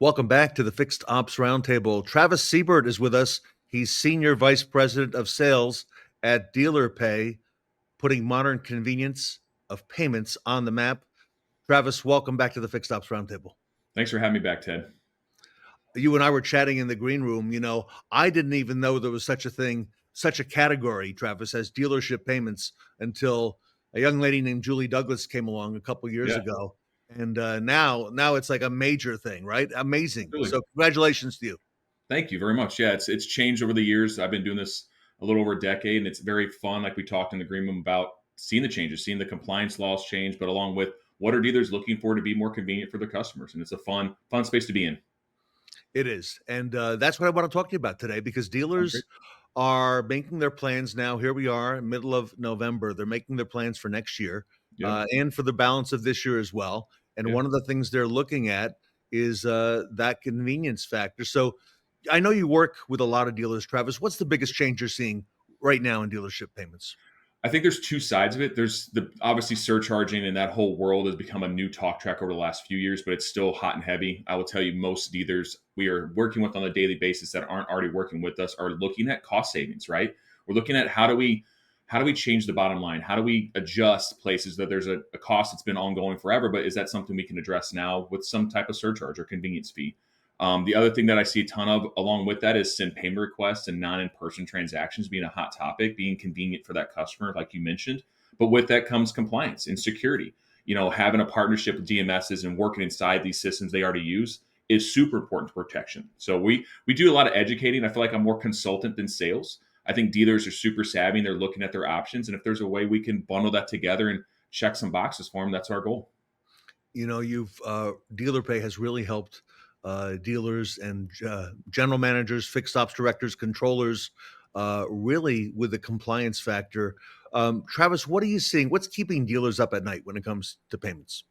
Welcome back to the Fixed Ops Roundtable. Travis Seibert is with us. He's Senior Vice President of Sales at Dealer Pay, putting modern convenience of payments on the map. Travis, welcome back to the Fixed Ops Roundtable. Thanks for having me back, Ted. You and I were chatting in the green room. I didn't even know there was such a thing, such a category, Travis, as dealership payments until a young lady named Julie Douglas came along a couple years Yeah, ago. And now it's like a major thing, right? Amazing. really. So congratulations to you. Thank you very much. Yeah, it's changed over the years. I've been doing this a little over a decade, and it's very fun. Like we talked in the green room about seeing the changes, seeing the compliance laws change, but along with what are dealers looking for to be more convenient for their customers, and it's a fun space to be in. It is. And that's what I want to talk to you about today because Sounds great. dealers are making their plans now. Here we are, middle of November. They're making their plans for next year Yeah, and for the balance of this year as well. And yeah. one of the things they're looking at is that convenience factor. So I know you work with a lot of dealers, Travis. What's the biggest change you're seeing right now in dealership payments? I think there's two sides of it. There's the obviously surcharging, and that whole world has become a new talk track over the last few years, but it's still hot and heavy. I will tell you, most dealers we are working with on a daily basis that aren't already working with us are looking at cost savings. Right? We're looking at how do we change the bottom line? How do we adjust places that there's a cost that's been ongoing forever, but is that something we can address now with some type of surcharge or convenience fee? The other thing that I see a ton of along with that is send payment requests and non-in-person transactions being a hot topic, being convenient for that customer, like you mentioned. But with that comes compliance and security. Having a partnership with DMSs and working inside these systems they already use is super important to protection. So we do a lot of educating. I feel like I'm more consultant than sales. I think dealers are super savvy and they're looking at their options. And if there's a way we can bundle that together and check some boxes for them, that's our goal. You've Dealer Pay has really helped dealers and general managers, fixed ops directors, controllers, really with the compliance factor. Travis, what are you seeing? What's keeping dealers up at night when it comes to payments?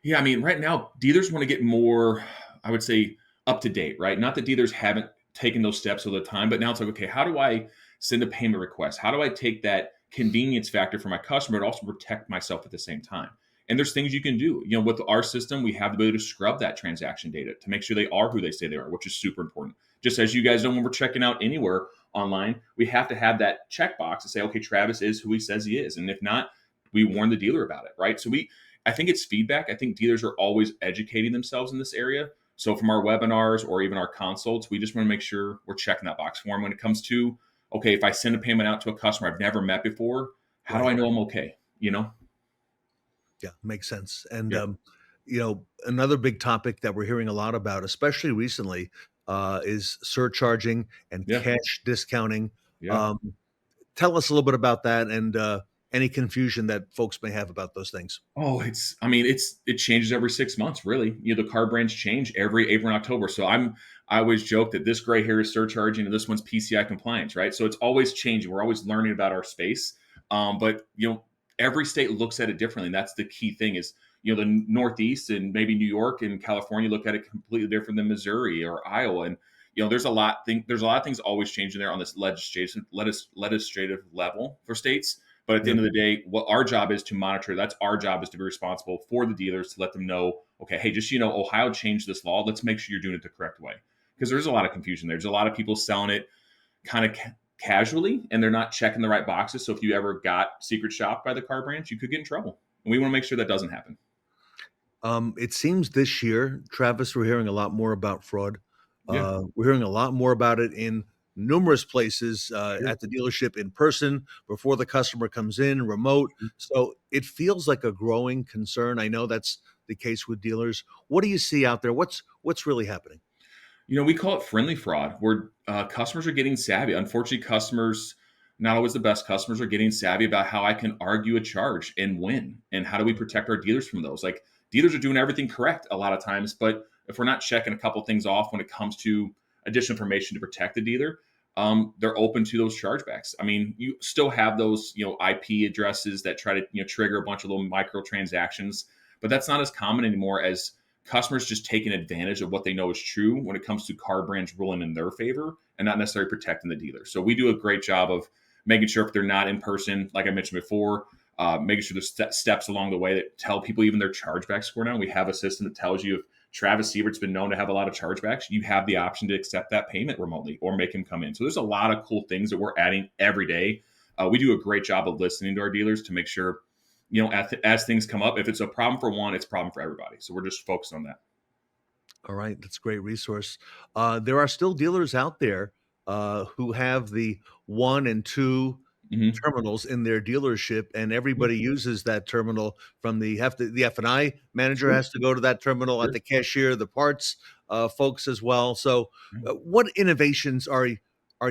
Yeah, I mean, right now, dealers want to get more, I would say, up to date, right? Not that dealers haven't taken those steps all the time, but now it's like, okay, how do I send a payment request? How do I take that convenience factor for my customer but also protect myself at the same time? And there's things you can do. With our system, we have the ability to scrub that transaction data to make sure they are who they say they are, which is super important. Just as you guys know, when we're checking out anywhere online, we have to have that checkbox to say, okay, Travis is who he says he is. And if not, we warn the dealer about it, right? I think it's feedback. I think dealers are always educating themselves in this area. So from our webinars or even our consults, we just want to make sure we're checking that box for them when it comes to, okay, if I send a payment out to a customer I've never met before, how do Right. I know I'm okay? Yeah, makes sense. And Yeah. another big topic that we're hearing a lot about, especially recently, is surcharging and Yeah. cash discounting. Yeah. Um, Tell us a little bit about that and any confusion that folks may have about those things. Oh, it changes every 6 months, really. The car brands change every April and October. So I always joke that this gray hair is surcharging and this one's PCI compliance, right? So it's always changing. We're always learning about our space. But every state looks at it differently. And that's the key thing is, the Northeast and maybe New York and California look at it completely different than Missouri or Iowa. And there's a lot of things always changing there on this legislative level for states. But at the Yep. end of the day, what our job is to monitor, that's our job is to be responsible for the dealers to let them know, okay, hey, just, Ohio changed this law. Let's make sure you're doing it the correct way. Because there's a lot of confusion there. There's a lot of people selling it kind of casually and they're not checking the right boxes. So if you ever got secret shopped by the car branch, you could get in trouble. And we want to make sure that doesn't happen. It seems this year, Travis, we're hearing a lot more about fraud. Yeah. We're hearing a lot more about it in numerous places Sure. at the dealership in person before the customer comes in, remote. So it feels like a growing concern. I know that's the case with dealers. What do you see out there? What's really happening? We call it friendly fraud, where customers are getting savvy. Unfortunately, customers, not always the best customers, are getting savvy about how I can argue a charge and win. And how do we protect our dealers from those? Like, dealers are doing everything correct a lot of times, but if we're not checking a couple things off when it comes to additional information to protect the dealer, they're open to those chargebacks. I mean, you still have those, IP addresses that try to, trigger a bunch of little micro transactions, but that's not as common anymore as customers just taking advantage of what they know is true when it comes to car brands ruling in their favor and not necessarily protecting the dealer. So we do a great job of making sure if they're not in person, like I mentioned before, making sure there's steps along the way that tell people even their chargeback score now. We have a system that tells you if Travis Seibert's been known to have a lot of chargebacks. You have the option to accept that payment remotely or make him come in. So there's a lot of cool things that we're adding every day. We do a great job of listening to our dealers to make sure, as things come up, if it's a problem for one, it's a problem for everybody. So we're just focused on that. All right, that's a great resource. There are still dealers out there who have the one and two Hmm. terminals in their dealership, and everybody uses that terminal. From the F&I manager Sure, has to go to that terminal, at sure. the cashier, the parts folks as well. So, what innovations are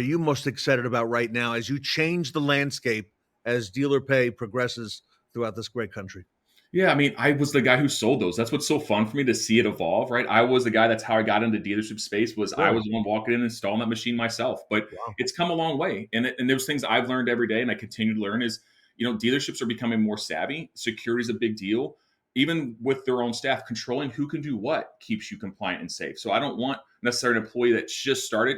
you most excited about right now as you change the landscape as dealer pay progresses throughout this great country? Yeah, I mean, I was the guy who sold those. That's what's so fun for me to see it evolve, right? I was the guy. That's how I got into dealership space. Was I Really? was the one walking in and installing that machine myself. But Wow. it's come a long way, and there's things I've learned every day, and I continue to learn. Is dealerships are becoming more savvy. Security is a big deal, even with their own staff. Controlling who can do what keeps you compliant and safe. So I don't want necessarily an employee that just started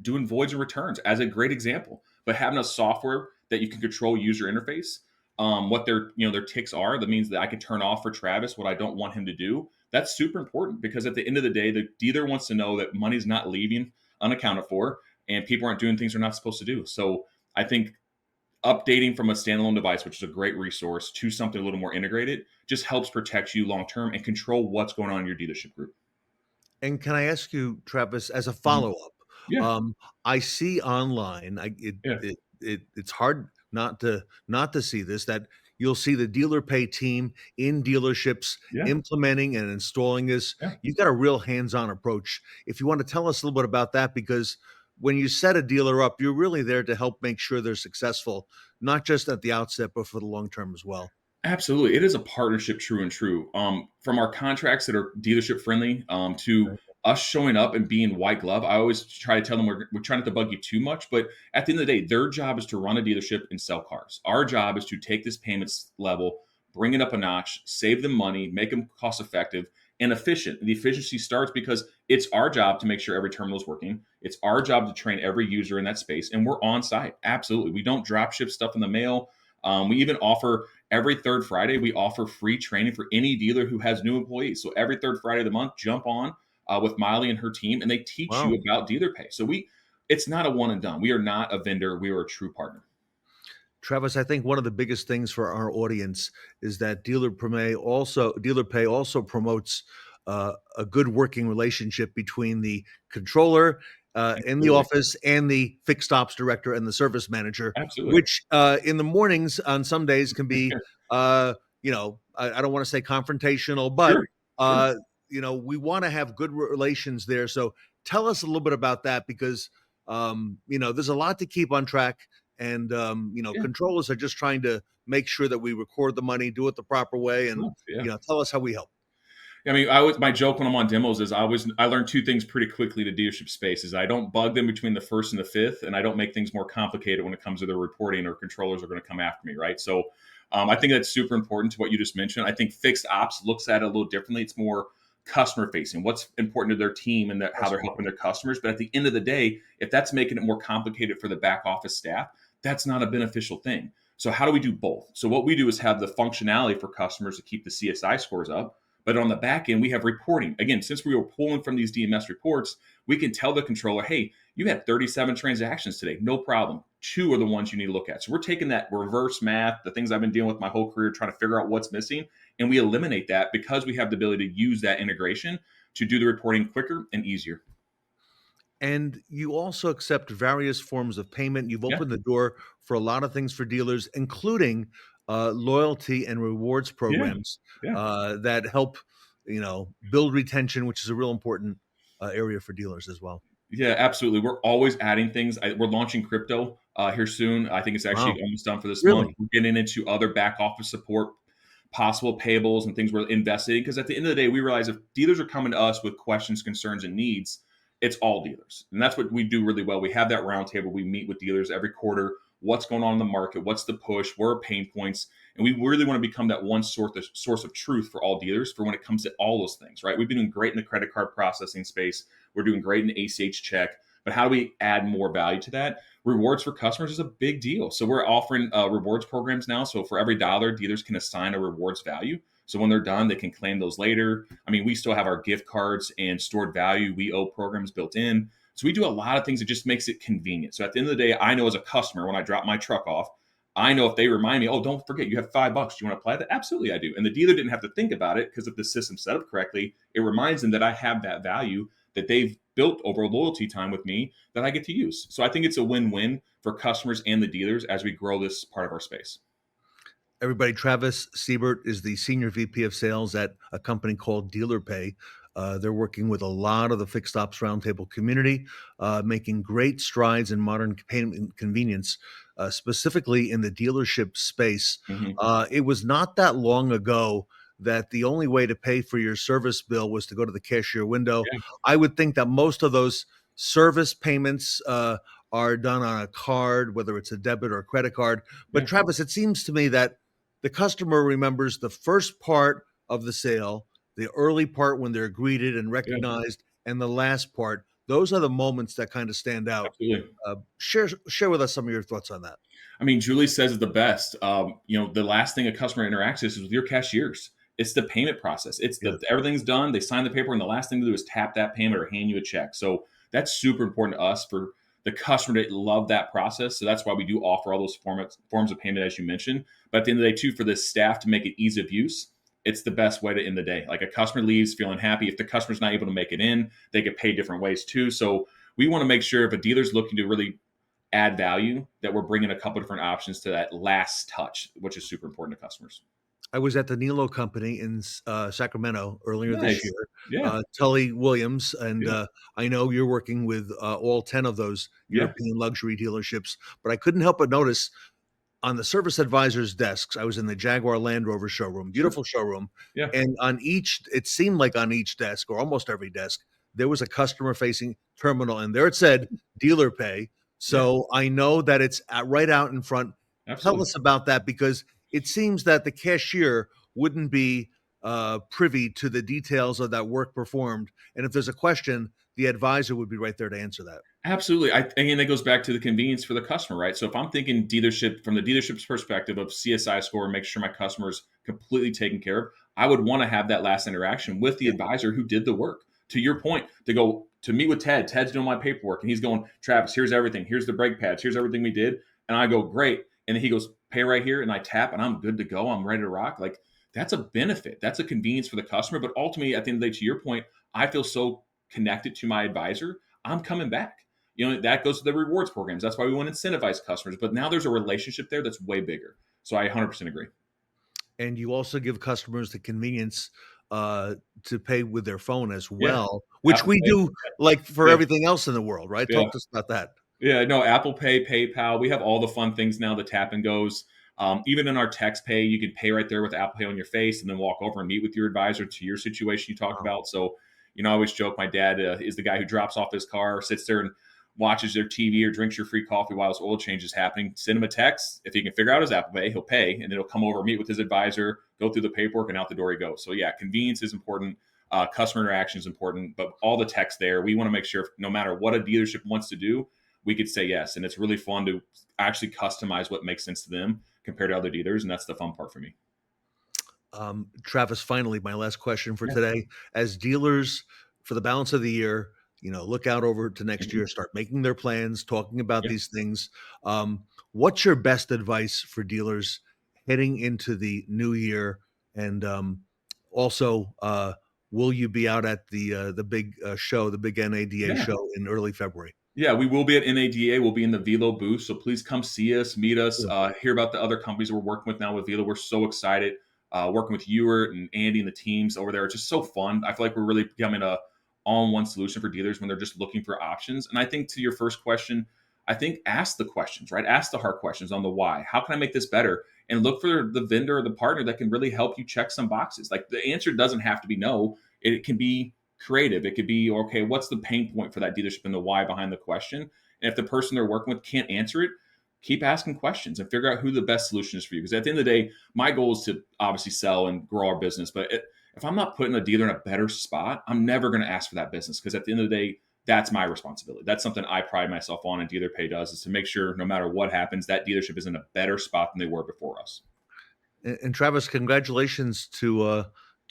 doing voids and returns as a great example, but having a software that you can control user interface, what their ticks are. That means that I can turn off for Travis what I don't want him to do. That's super important because at the end of the day, the dealer wants to know that money's not leaving unaccounted for and people aren't doing things they're not supposed to do. So I think updating from a standalone device, which is a great resource, to something a little more integrated, just helps protect you long term and control what's going on in your dealership group. And can I ask you, Travis, as a Mhm. follow-up, Yeah, I see online, yeah, it's hard not to see this, that you'll see the dealer pay team in dealerships yeah, implementing and installing this. yeah. You've got a real hands-on approach. If you want to tell us a little bit about that, because when you set a dealer up, you're really there to help make sure they're successful, not just at the outset, but for the long term as well. Absolutely. It is a partnership, true and true. From our contracts that are dealership friendly, to us showing up and being white glove, I always try to tell them we're trying not to bug you too much, but at the end of the day, their job is to run a dealership and sell cars. Our job is to take this payments level, bring it up a notch, save them money, make them cost effective and efficient. The efficiency starts because it's our job to make sure every terminal is working. It's our job to train every user in that space, and we're on site. Absolutely. We don't drop ship stuff in the mail. We even offer every third Friday, we offer free training for any dealer who has new employees. So every third Friday of the month, jump on with Miley and her team, and they teach you Wow. about dealer pay. So it's not a one and done. We are not a vendor. We are a true partner. Travis, I think one of the biggest things for our audience is that dealer pay also promotes a good working relationship between the controller in the Absolutely, office and the fixed ops director and the service manager, absolutely. which in the mornings on some days can be, I don't want to say confrontational, but Sure, sure. uh, we want to have good relations there. So tell us a little bit about that, because there's a lot to keep on track, and Yeah, controllers are just trying to make sure that we record the money, do it the proper way, and yeah. tell us how we help. I mean, I was my joke when I'm on demos is I learned two things pretty quickly to dealership space is I don't bug them between the first and the fifth, and I don't make things more complicated when it comes to their reporting or controllers are going to come after me, right? So I think that's super important to what you just mentioned. I think fixed ops looks at it a little differently. It's more customer facing, what's important to their team and how they're helping their customers. But at the end of the day, if that's making it more complicated for the back office staff, that's not a beneficial thing. So how do we do both? So what we do is have the functionality for customers to keep the CSI scores up, but on the back end, we have reporting. Again, since we were pulling from these DMS reports, we can tell the controller, hey, you had 37 transactions today. No problem. Two are the ones you need to look at. So we're taking that reverse math, the things I've been dealing with my whole career, trying to figure out what's missing. And we eliminate that because we have the ability to use that integration to do the reporting quicker and easier. And you also accept various forms of payment. You've Yeah. opened the door for a lot of things for dealers, including loyalty and rewards Yeah. programs Yeah. that help, build retention, which is a real important area for dealers as well. Yeah, absolutely. We're always adding things. We're launching crypto here soon. I think it's actually Wow, almost done for this month. really? We're getting into other back office support, possible payables, and things we're investing in. Because at the end of the day, we realize if dealers are coming to us with questions, concerns, and needs, it's all dealers, and that's what we do really well. We have that roundtable. We meet with dealers every quarter. What's going on in the market? What's the push? Where are pain points? And we really want to become that one source of truth for all dealers for when it comes to all those things. Right? We've been doing great in the credit card processing space. We're doing great in ACH check, but how do we add more value to that? Rewards for customers is a big deal. So we're offering rewards programs now. So for every dollar, dealers can assign a rewards value. So when they're done, they can claim those later. I mean, we still have our gift cards and stored value we owe programs built in. So we do a lot of things that just makes it convenient. So at the end of the day, I know as a customer when I drop my truck off, I know if they remind me, oh, don't forget you have $5. Do you want to apply that? Absolutely, I do. And the dealer didn't have to think about it because if the system's set up correctly, it reminds them that I have that value that they've built over loyalty time with me that I get to use. So I think it's a win-win for customers and the dealers as we grow this part of our space. Everybody, Travis Seibert is the Senior VP of Sales at a company called DealerPay. They're working with a lot of the Fixed Ops Roundtable community, making great strides in modern payment convenience, specifically in the dealership space. Mhm. It was not that long ago that the only way to pay for your service bill was to go to the cashier window. Yeah, I would think that most of those service payments are done on a card, whether it's a debit or a credit card. But yeah, Travis, it seems to me that the customer remembers the first part of the sale, the early part when they're greeted and yeah, recognized, and the last part. Those are the moments that kind of stand out. absolutely. Share with us some of your thoughts on that. I mean, Julie says it the best. The last thing a customer interacts with is with your cashiers. It's the payment process. It's Yeah. the everything's done. They sign the paper, and the last thing to do is tap that payment or hand you a check. So that's super important to us for the customer to love that process. So that's why we do offer all those forms of payment as you mentioned. But at the end of the day, too, for the staff to make it ease of use, it's the best way to end the day. Like a customer leaves feeling happy. If the customer's not able to make it in, they get paid different ways too. So we want to make sure if a dealer's looking to really add value that we're bringing a couple different options to that last touch, which is super important to customers. I was at the Nilo company in Sacramento earlier this Nice. year. Yeah. Tully Williams, and Yeah. I know you're working with all 10 of those Yeah. European luxury dealerships, but I couldn't help but notice on the service advisors' desks, I was in the Jaguar Land Rover showroom, Sure. beautiful showroom, Yeah. and it seemed like on each desk or almost every desk, there was a customer-facing terminal, and there it said dealer pay. Yeah. So I know that it's right out in front. Tell Absolutely. us about that because it seems that the cashier wouldn't be privy to the details of that work performed, and if there's a question, the advisor would be right there to answer that. Absolutely. Again, that goes back to the convenience for the customer, right? So if I'm thinking dealership from the dealership's perspective of CSI score and make sure my customer's completely taken care of, I would want to have that last interaction with the Yeah. advisor who did the work. To your point, to go to meet with Ted. Ted's doing my paperwork and he's going, Travis, here's everything. Here's the brake pads. Here's everything we did. And I go, great. And then he goes, pay right here. And I tap and I'm good to go. I'm ready to rock. Like that's a benefit. That's a convenience for the customer. But ultimately, at the end of the day, to your point, I feel so connected to my advisor. I'm coming back. That goes to the rewards programs. That's why we want to incentivize customers. But now there's a relationship there that's way bigger. So I 100% agree. And you also give customers the convenience to pay with their phone as Yeah. well, which Apple we Pay. do like for Yeah. everything else in the world, right? Yeah. Talk to us about that. Yeah. No, Apple Pay, PayPal. We have all the fun things now, the tap and goes. Even in our text pay, you can pay right there with Apple Pay on your face and then walk over and meet with your advisor to your situation you talked Wow. about. So, I always joke my dad is the guy who drops off his car, sits there and watches their TV or drinks your free coffee while his oil change is happening. Send him a text. If he can figure out his Apple Pay, he'll pay and then he'll come over, meet with his advisor, go through the paperwork, and out the door he goes. So, yeah, convenience is important. Customer interaction is important, but all the text there, we want to make sure no matter what a dealership wants to do, we could say yes. And it's really fun to actually customize what makes sense to them compared to other dealers. And that's the fun part for me. Travis, finally, my last question for Yeah. today. As dealers for the balance of the year, look out over to next Mhm. year, start making their plans, talking about Yeah. these things. What's your best advice for dealers heading into the new year? And also, will you be out at the big show, the big NADA Yeah. show in early February? Yeah, we will be at NADA. We'll be in the Velo booth. So please come see us, meet us, Cool. hear about the other companies we're working with now with Velo. We're so excited. Working with Ewert and Andy and the teams over there. It's just so fun. I feel like we're really becoming a all-in-one solution for dealers when they're just looking for options. And I think to your first question, I think ask the questions, right? Ask the hard questions on the why. How can I make this better? And look for the vendor or the partner that can really help you check some boxes. Like the answer doesn't have to be no. It can be creative. It could be, okay, what's the pain point for that dealership and the why behind the question? And if the person they're working with can't answer it, keep asking questions and figure out who the best solution is for you. Because at the end of the day, my goal is to obviously sell and grow our business. But if I'm not putting a dealer in a better spot, I'm never going to ask for that business. Because at the end of the day, that's my responsibility. That's something I pride myself on, and DealerPay does, is to make sure no matter what happens, that dealership is in a better spot than they were before us. And Travis, congratulations to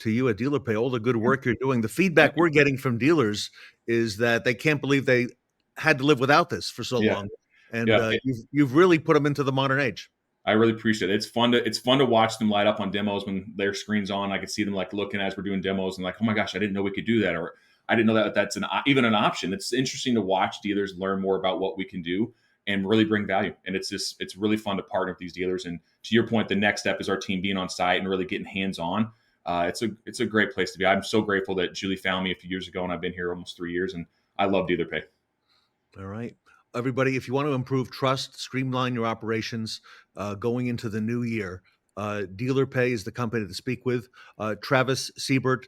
you at DealerPay. All the good work you're doing. The feedback we're getting from dealers is that they can't believe they had to live without this for so Yeah, long, and yeah. you've really put them into the modern age. I really appreciate it. It's fun to watch them light up on demos when their screen's on. I could see them like looking as we're doing demos and like, oh my gosh, I didn't know we could do that, or I didn't know that that's even an option. It's interesting to watch dealers learn more about what we can do and really bring value. And it's really fun to partner with these dealers. And to your point, the next step is our team being on site and really getting hands on. It's a great place to be. I'm so grateful that Julie found me a few years ago, and I've been here almost 3 years, and I love DealerPay. All right. Everybody, if you want to improve trust, streamline your operations going into the new year, DealerPay is the company to speak with. Travis Seibert,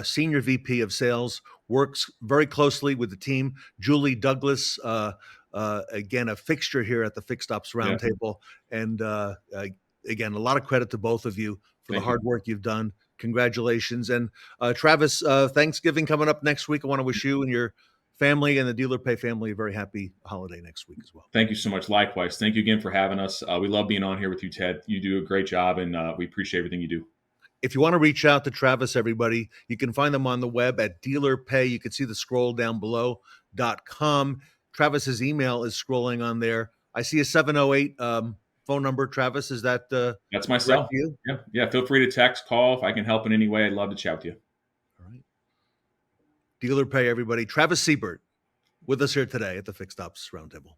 Senior VP of Sales, works very closely with the team. Julie Douglas, again, a fixture here at the Fixed Ops Yeah, Roundtable. And again, a lot of credit to both of you for the thank you. hard work you've done. Congratulations. And Travis, Thanksgiving coming up next week. I want to wish you and your family and the DealerPay family a very happy holiday next week as well. Thank you so much. Likewise. Thank you again for having us. We love being on here with you, Ted. You do a great job, and we appreciate everything you do. If you want to reach out to Travis, everybody, you can find them on the web at DealerPay. You can see the scroll down below.com. Travis's email is scrolling on there. I see a 708 phone number. Travis, is that That's my correct cell. to you? Yeah, yeah. Feel free to text, call if I can help in any way. I'd love to chat with you. All right. DealerPay, everybody. Travis Seibert with us here today at the Fixed Ops Roundtable.